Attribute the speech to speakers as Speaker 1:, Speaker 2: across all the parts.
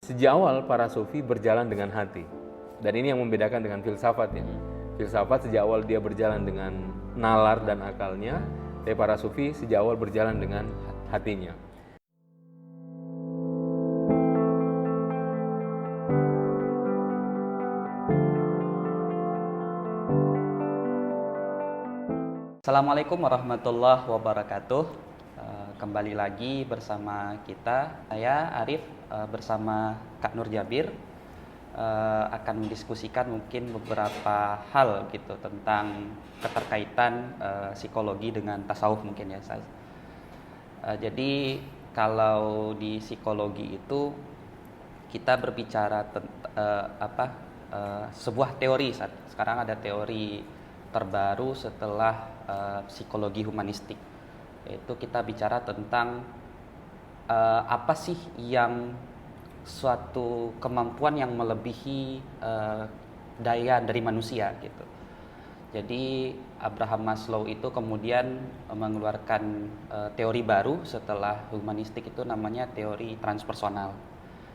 Speaker 1: sejak awal para sufi berjalan dengan hati. Dan ini yang membedakan dengan filsafat ya. Filsafat sejak awal dia berjalan dengan nalar dan akalnya, tapi para sufi sejak awal berjalan dengan hatinya.
Speaker 2: Assalamualaikum warahmatullahi wabarakatuh. Kembali lagi bersama kita, saya Arif bersama Kak Nur Jabir akan mendiskusikan mungkin beberapa hal gitu tentang keterkaitan psikologi dengan tasawuf mungkin ya. Jadi kalau di psikologi itu kita berbicara tentang sebuah teori. Sekarang ada teori terbaru setelah psikologi humanistik, yaitu kita bicara tentang apa sih yang suatu kemampuan yang melebihi daya dari manusia gitu. Jadi Abraham Maslow itu kemudian mengeluarkan teori baru setelah humanistik, itu namanya teori transpersonal.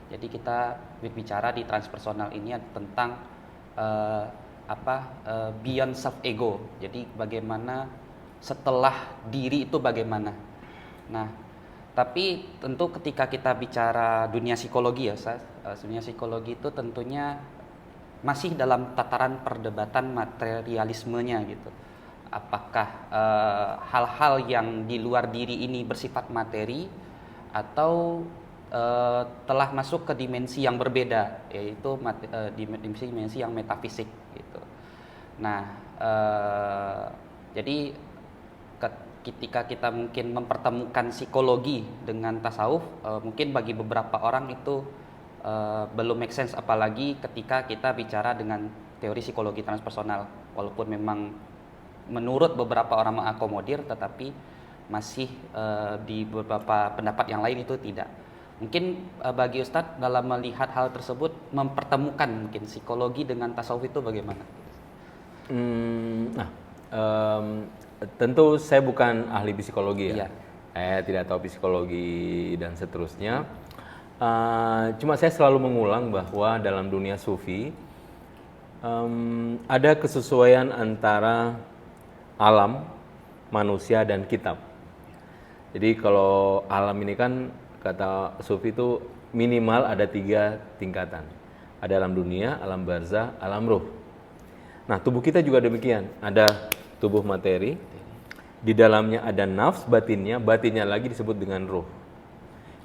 Speaker 2: Jadi kita berbicara di transpersonal ini tentang beyond self ego. Jadi bagaimana setelah diri itu bagaimana. Nah, tapi tentu ketika kita bicara dunia psikologi ya, dunia psikologi itu tentunya masih dalam tataran perdebatan materialismenya gitu. Apakah hal-hal yang di luar diri ini bersifat materi atau telah masuk ke dimensi yang berbeda, yaitu dimensi yang metafisik gitu. Nah, jadi ketika kita mungkin mempertemukan psikologi dengan tasawuf, mungkin bagi beberapa orang itu belum make sense, apalagi ketika kita bicara dengan teori psikologi transpersonal. Walaupun memang menurut beberapa orang mengakomodir, tetapi masih di beberapa pendapat yang lain itu tidak. Mungkin bagi Ustadz dalam melihat hal tersebut, mempertemukan mungkin psikologi dengan tasawuf itu bagaimana?
Speaker 1: Tentu saya bukan ahli psikologi ya.
Speaker 2: Iya.
Speaker 1: Saya tidak tahu psikologi dan seterusnya. Cuma saya selalu mengulang bahwa dalam dunia sufi ada kesesuaian antara alam, manusia, dan kitab. Jadi kalau alam ini kan kata sufi itu minimal ada 3 tingkatan. Ada alam dunia, alam barzah, alam ruh. Nah, tubuh kita juga demikian. Ada tubuh materi, di dalamnya ada nafs batinnya lagi disebut dengan ruh.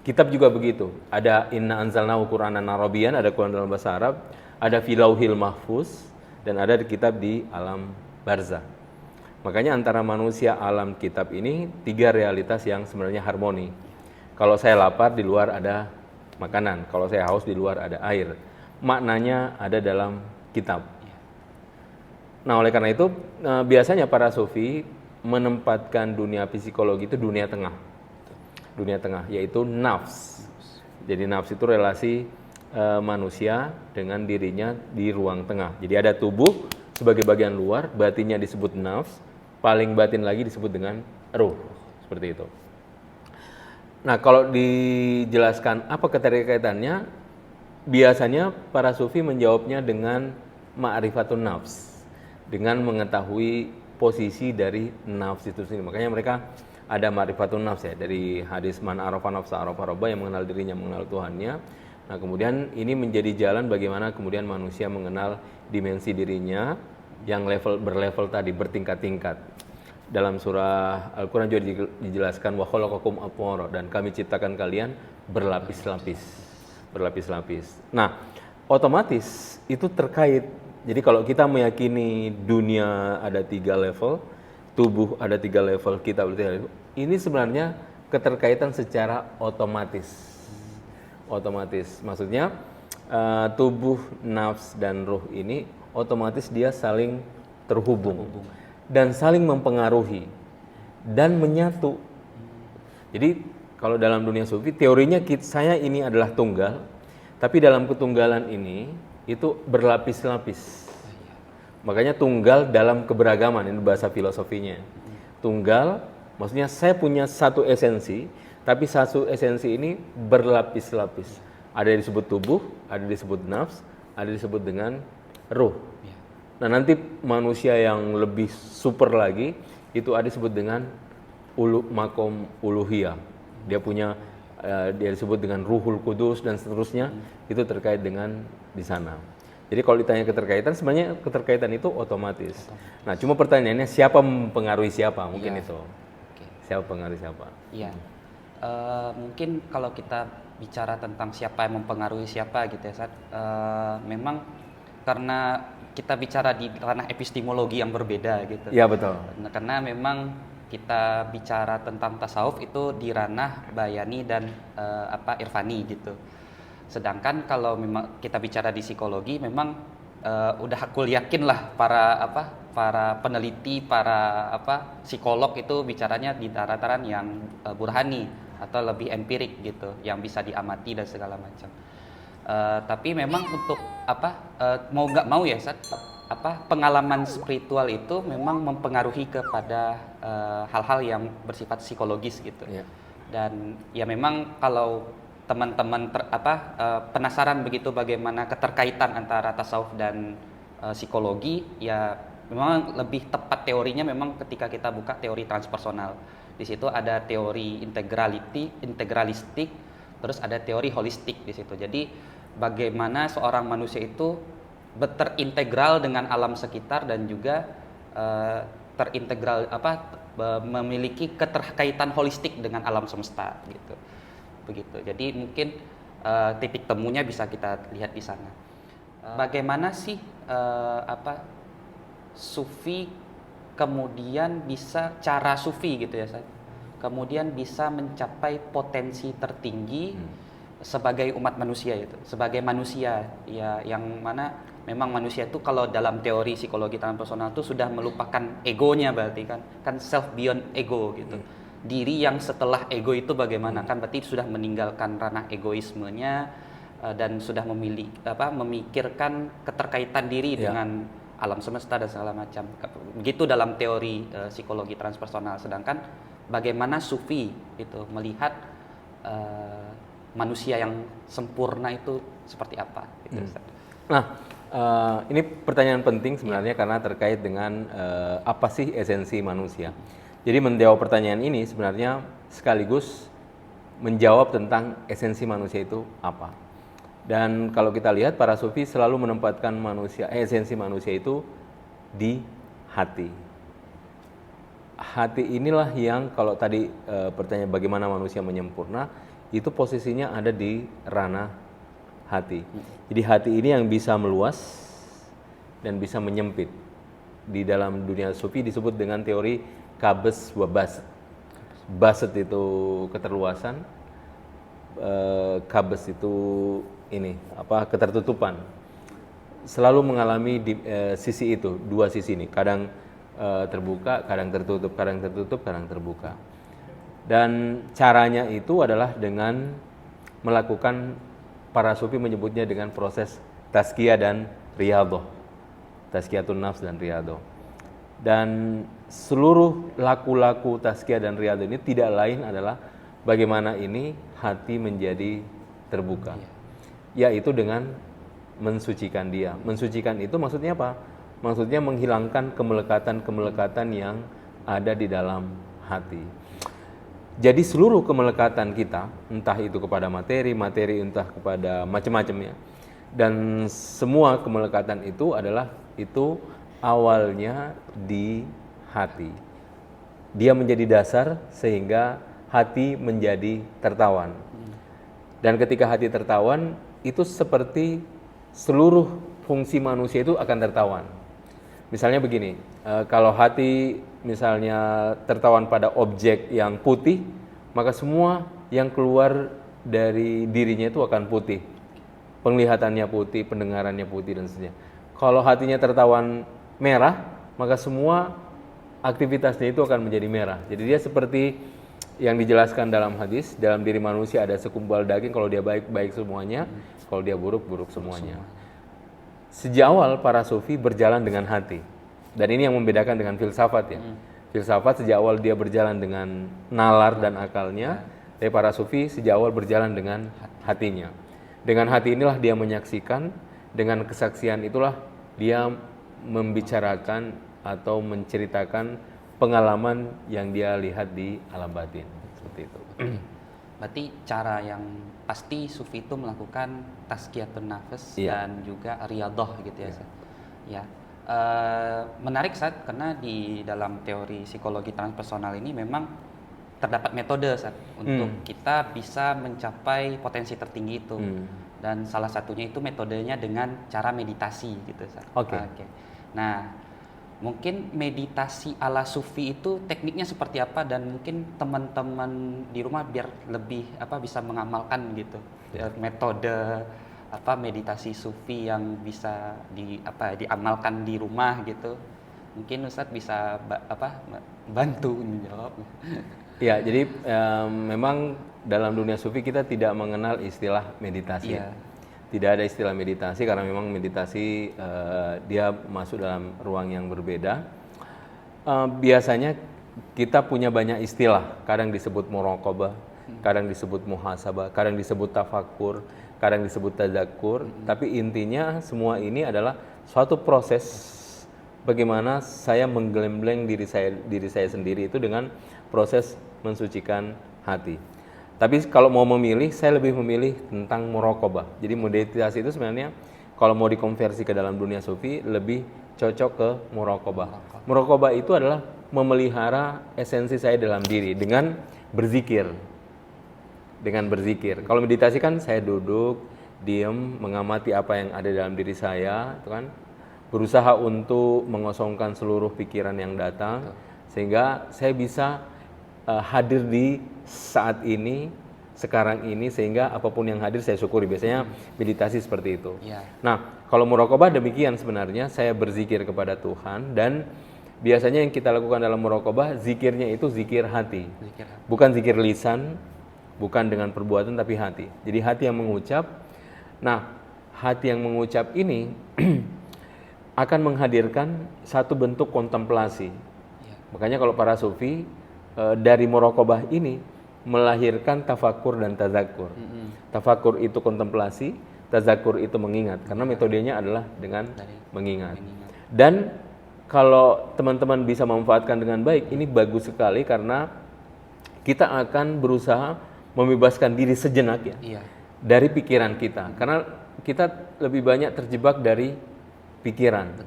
Speaker 1: Kitab juga begitu. Ada inna anzalnahu Qur'anan Arabiyyan, ada Quran dalam bahasa Arab, ada filauhil mahfuz, dan ada kitab di alam barzah. Makanya antara manusia, alam, kitab ini 3 realitas yang sebenarnya harmoni. Kalau saya lapar, di luar ada makanan. Kalau saya haus, di luar ada air. Maknanya ada dalam kitab. Nah, oleh karena itu, biasanya para sufi menempatkan dunia psikologi itu dunia tengah. Dunia tengah, yaitu nafs. Jadi nafs itu relasi manusia dengan dirinya di ruang tengah. Jadi ada tubuh sebagai bagian luar, batinnya disebut nafs, paling batin lagi disebut dengan ruh. Seperti itu. Nah, kalau dijelaskan apa keterkaitannya, biasanya para sufi menjawabnya dengan ma'rifatun nafs, dengan mengetahui posisi dari nafs itu sendiri. Makanya mereka ada ma'rifatun nafs ya, dari hadis man arafa nafsa arafa rabba, yang mengenal dirinya mengenal Tuhannya. Nah, kemudian ini menjadi jalan bagaimana kemudian manusia mengenal dimensi dirinya yang berlevel tadi, bertingkat-tingkat. Dalam surah Al-Quran juga dijelaskan wa khalaqakum atwara, dan kami ciptakan kalian berlapis-lapis. Berlapis-lapis. Nah, otomatis itu terkait. Jadi kalau kita meyakini dunia ada 3 level, tubuh ada 3 level, kita ada 3 level, ini sebenarnya keterkaitan secara otomatis. Otomatis, maksudnya tubuh, nafs, dan ruh ini otomatis dia saling terhubung dan saling mempengaruhi dan menyatu. Jadi kalau dalam dunia sufi, teorinya saya ini adalah tunggal, tapi dalam ketunggalan ini itu berlapis-lapis. Makanya tunggal dalam keberagaman, ini bahasa filosofinya. Tunggal, maksudnya saya punya satu esensi, tapi satu esensi ini berlapis-lapis. Ada yang disebut tubuh, ada yang disebut nafs, ada yang disebut dengan ruh.
Speaker 2: Ya.
Speaker 1: Nah, nanti manusia yang lebih super lagi itu ada disebut dengan makom uluhiyah. Dia punya dia disebut dengan ruhul kudus dan seterusnya. Itu terkait dengan di sana. Jadi kalau ditanya keterkaitan, sebenarnya keterkaitan itu otomatis. Nah, cuma pertanyaannya siapa mempengaruhi siapa, mungkin itu.
Speaker 2: Oke.
Speaker 1: Siapa pengaruhi siapa?
Speaker 2: Iya. Mungkin kalau kita bicara tentang siapa yang mempengaruhi siapa gitu ya, Sat, memang karena kita bicara di ranah epistemologi yang berbeda gitu.
Speaker 1: Iya, betul.
Speaker 2: Nah, karena memang kita bicara tentang tasawuf itu di ranah bayani dan irfani gitu. Sedangkan kalau memang kita bicara di psikologi, memang udah aku yakin lah para peneliti, para psikolog itu bicaranya di tataran yang burhani atau lebih empirik gitu, yang bisa diamati dan segala macam. Tapi memang untuk mau nggak mau ya, pengalaman spiritual itu memang mempengaruhi kepada hal-hal yang bersifat psikologis gitu.
Speaker 1: Iya.
Speaker 2: Dan ya memang kalau teman-teman penasaran begitu bagaimana keterkaitan antara tasawuf dan psikologi, ya memang lebih tepat teorinya memang ketika kita buka teori transpersonal. Di situ ada teori integralistik, terus ada teori holistik di situ. Jadi bagaimana seorang manusia itu terintegral dengan alam sekitar dan juga memiliki keterkaitan holistik dengan alam semesta gitu. Begitu. Jadi mungkin titik temunya bisa kita lihat di sana. Bagaimana sih sufi kemudian bisa cara sufi gitu ya, kemudian bisa mencapai potensi tertinggi sebagai umat manusia itu, sebagai manusia ya, yang mana memang manusia itu kalau dalam teori psikologi transpersonal itu sudah melupakan egonya, berarti kan self beyond ego gitu. Diri yang setelah ego itu bagaimana, kan berarti sudah meninggalkan ranah egoismenya dan sudah memikirkan keterkaitan diri dengan alam semesta dan segala macam. Begitu dalam teori psikologi transpersonal. Sedangkan bagaimana sufi itu melihat manusia yang sempurna itu seperti apa gitu.
Speaker 1: Nah, ini pertanyaan penting sebenarnya karena terkait dengan apa sih esensi manusia. Jadi menjawab pertanyaan ini sebenarnya sekaligus menjawab tentang esensi manusia itu apa. Dan kalau kita lihat para sufi selalu menempatkan esensi manusia itu di hati. Hati inilah yang kalau tadi pertanyaan bagaimana manusia menyempurna, itu posisinya ada di ranah hati. Jadi hati ini yang bisa meluas dan bisa menyempit. Di dalam dunia sufi disebut dengan teori kabes wa baset. Baset itu keterluasan, kabes itu ketertutupan. Selalu mengalami sisi itu, dua sisi ini. Kadang terbuka, kadang tertutup, kadang tertutup, kadang terbuka. Dan caranya itu adalah dengan melakukan, para sufi menyebutnya dengan proses tazkiyah dan riyadhah. Tazkiyatun nafs dan riyadhah. Dan seluruh laku-laku tazkiyah dan riyadhah ini tidak lain adalah bagaimana ini hati menjadi terbuka. Yaitu dengan mensucikan dia. Mensucikan itu maksudnya apa? Maksudnya menghilangkan kemelekatan-kemelekatan yang ada di dalam hati. Jadi seluruh kemelekatan kita, entah itu kepada materi, entah kepada macam-macamnya, dan semua kemelekatan itu awalnya di hati. Dia menjadi dasar sehingga hati menjadi tertawan. Dan ketika hati tertawan, itu seperti seluruh fungsi manusia itu akan tertawan. Misalnya begini, kalau hati misalnya tertawan pada objek yang putih, maka semua yang keluar dari dirinya itu akan putih. Penglihatannya putih, pendengarannya putih dan sebagainya. Kalau hatinya tertawan merah, maka semua aktivitasnya itu akan menjadi merah. Jadi dia seperti yang dijelaskan dalam hadis, dalam diri manusia ada segumpal daging, kalau dia baik, baik semuanya, kalau dia buruk, buruk semuanya. Sejak awal para sufi berjalan dengan hati. Dan ini yang membedakan dengan filsafat ya. Filsafat sejak awal dia berjalan dengan nalar dan akalnya, tapi para sufi sejak awal berjalan dengan hatinya. Dengan hati inilah dia menyaksikan, dengan kesaksian itulah dia membicarakan atau menceritakan pengalaman yang dia lihat di alam batin. Seperti itu.
Speaker 2: Berarti cara yang pasti sufi itu melakukan tazkiyatun nafas dan juga riyadhah gitu ya. Ya. Menarik Ustaz, karena di dalam teori psikologi transpersonal ini memang terdapat metode Ustaz untuk kita bisa mencapai potensi tertinggi itu. Dan salah satunya itu metodenya dengan cara meditasi gitu Ustaz.
Speaker 1: Oke.
Speaker 2: Nah, mungkin meditasi ala sufi itu tekniknya seperti apa, dan mungkin teman-teman di rumah biar lebih bisa mengamalkan gitu metode meditasi sufi yang bisa diamalkan di rumah gitu. Mungkin Ustadz bisa bantu menjawab.
Speaker 1: Ya, jadi memang dalam dunia sufi kita tidak mengenal istilah meditasi.
Speaker 2: Iya.
Speaker 1: Tidak ada istilah meditasi karena memang meditasi dia masuk dalam ruang yang berbeda. Biasanya kita punya banyak istilah, kadang disebut muraqabah, kadang disebut muhasabah, kadang disebut tafakur, kadang disebut tadzakur, tapi intinya semua ini adalah suatu proses bagaimana saya menggembleng diri saya sendiri itu dengan proses mensucikan hati. Tapi kalau mau memilih, saya lebih memilih tentang muraqabah. Jadi meditasi itu sebenarnya kalau mau dikonversi ke dalam dunia sufi lebih cocok ke muraqabah. Muraqabah itu adalah memelihara esensi saya dalam diri dengan berzikir. Dengan berzikir. Kalau meditasi kan saya duduk, diam, mengamati apa yang ada dalam diri saya, itu kan. Berusaha untuk mengosongkan seluruh pikiran yang datang sehingga saya bisa hadir di saat ini, sekarang ini, sehingga apapun yang hadir saya syukuri. Biasanya meditasi seperti itu. Nah, kalau muraqabah demikian sebenarnya, saya berzikir kepada Tuhan, dan biasanya yang kita lakukan dalam muraqabah, zikirnya itu zikir hati. Bukan zikir lisan, bukan dengan perbuatan, tapi hati. Jadi hati yang mengucap. Nah, hati yang mengucap ini akan menghadirkan satu bentuk kontemplasi. Makanya kalau para sufi dari muraqabah ini melahirkan tafakur dan tadzakur. Tafakur itu kontemplasi, tadzakur itu mengingat, karena metodenya adalah dengan mengingat. Dan kalau teman-teman bisa memanfaatkan dengan baik, ini bagus sekali karena kita akan berusaha membebaskan diri sejenak dari pikiran kita, karena kita lebih banyak terjebak dari pikiran.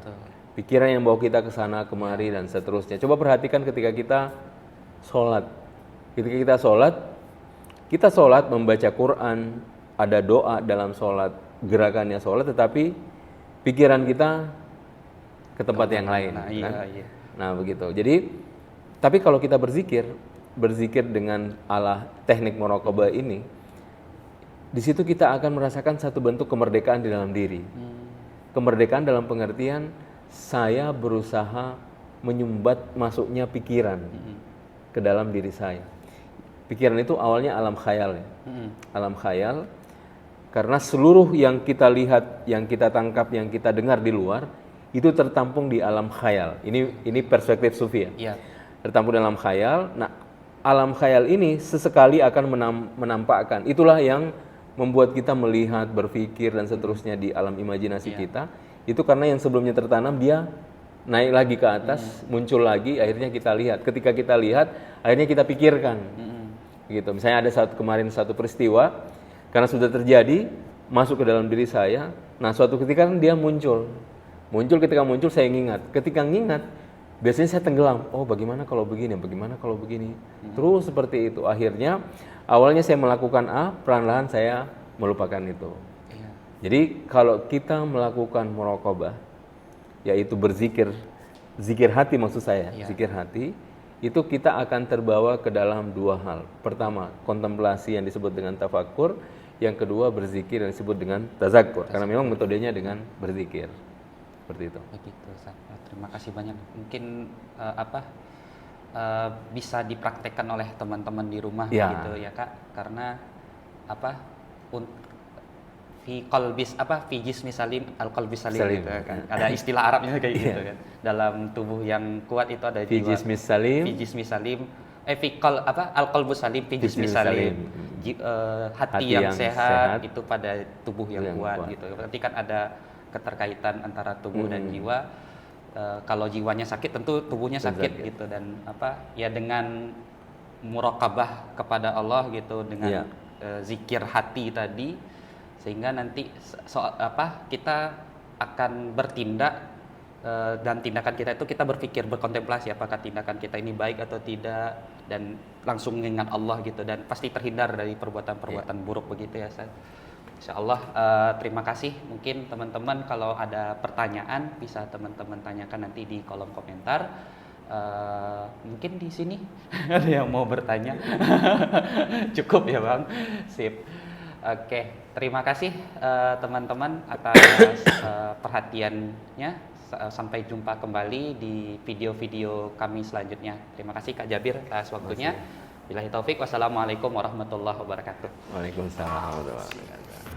Speaker 1: Pikiran yang bawa kita ke sana kemari dan seterusnya. Coba perhatikan ketika kita sholat. Ketika kita sholat membaca Quran, ada doa dalam sholat, gerakannya sholat, tetapi pikiran kita ke tempat yang lain. Nah, begitu. Jadi, tapi kalau kita berzikir dengan ala teknik muraqabah ini, di situ kita akan merasakan satu bentuk kemerdekaan di dalam diri. Kemerdekaan dalam pengertian saya berusaha menyumbat masuknya pikiran ke dalam diri saya. Pikiran itu awalnya alam khayal ya. Alam khayal, karena seluruh yang kita lihat, yang kita tangkap, yang kita dengar di luar itu tertampung di alam khayal. Ini perspektif sufi ya. Tertampung dalam khayal. Nah, alam khayal ini sesekali akan menampakkan. Itulah yang membuat kita melihat, berpikir dan seterusnya di alam imajinasi kita. Itu karena yang sebelumnya tertanam dia naik lagi ke atas, muncul lagi, akhirnya kita lihat. Ketika kita lihat, akhirnya kita pikirkan. Gitu. Misalnya ada kemarin satu peristiwa, karena sudah terjadi, masuk ke dalam diri saya. Nah, suatu ketika kan dia muncul. Ketika muncul saya ngingat. Ketika ngingat, biasanya saya tenggelam. Oh, bagaimana kalau begini? Bagaimana kalau begini? Terus seperti itu. Akhirnya awalnya saya melakukan A, perlahan-lahan saya melupakan itu. Jadi kalau kita melakukan muraqabah, yaitu berzikir, zikir hati maksud saya, zikir hati, itu kita akan terbawa ke dalam dua hal. Pertama, kontemplasi yang disebut dengan tafakur, yang kedua berzikir yang disebut dengan tazakkur, karena memang metodenya dengan berzikir. Seperti itu.
Speaker 2: Begitu, Ustaz. Terima kasih banyak. Mungkin bisa dipraktekkan oleh teman-teman di rumah gitu ya, Kak. Karena fi jismi salim al-qalbi salim gitu kan. Ada istilah Arabnya kayak gitu kan. Dalam tubuh yang kuat itu ada
Speaker 1: fi jismi salim,
Speaker 2: al-qalbu salim, fi jismi salim. hati yang sehat itu pada tubuh yang kuat gitu. Berarti kan ada keterkaitan antara tubuh dan jiwa. Kalau jiwanya sakit tentu tubuhnya sakit gitu, dan ya dengan muraqabah kepada Allah gitu, dengan zikir hati tadi, sehingga nanti kita akan bertindak, dan tindakan kita itu kita berpikir, berkontemplasi apakah tindakan kita ini baik atau tidak, dan langsung mengingat Allah gitu, dan pasti terhindar dari perbuatan-perbuatan buruk begitu ya Ustaz. Insyaallah. Terima kasih. Mungkin teman-teman kalau ada pertanyaan bisa teman-teman tanyakan nanti di kolom komentar. Mungkin di sini ada yang mau bertanya. Cukup ya Bang. Sip. Oke, terima kasih teman-teman atas perhatiannya. Sampai jumpa kembali di video-video kami selanjutnya. Terima kasih Kak Jabir atas waktunya. Billahi taufik. Wassalamualaikum warahmatullahi wabarakatuh.
Speaker 1: Waalaikumsalam warahmatullahi wabarakatuh.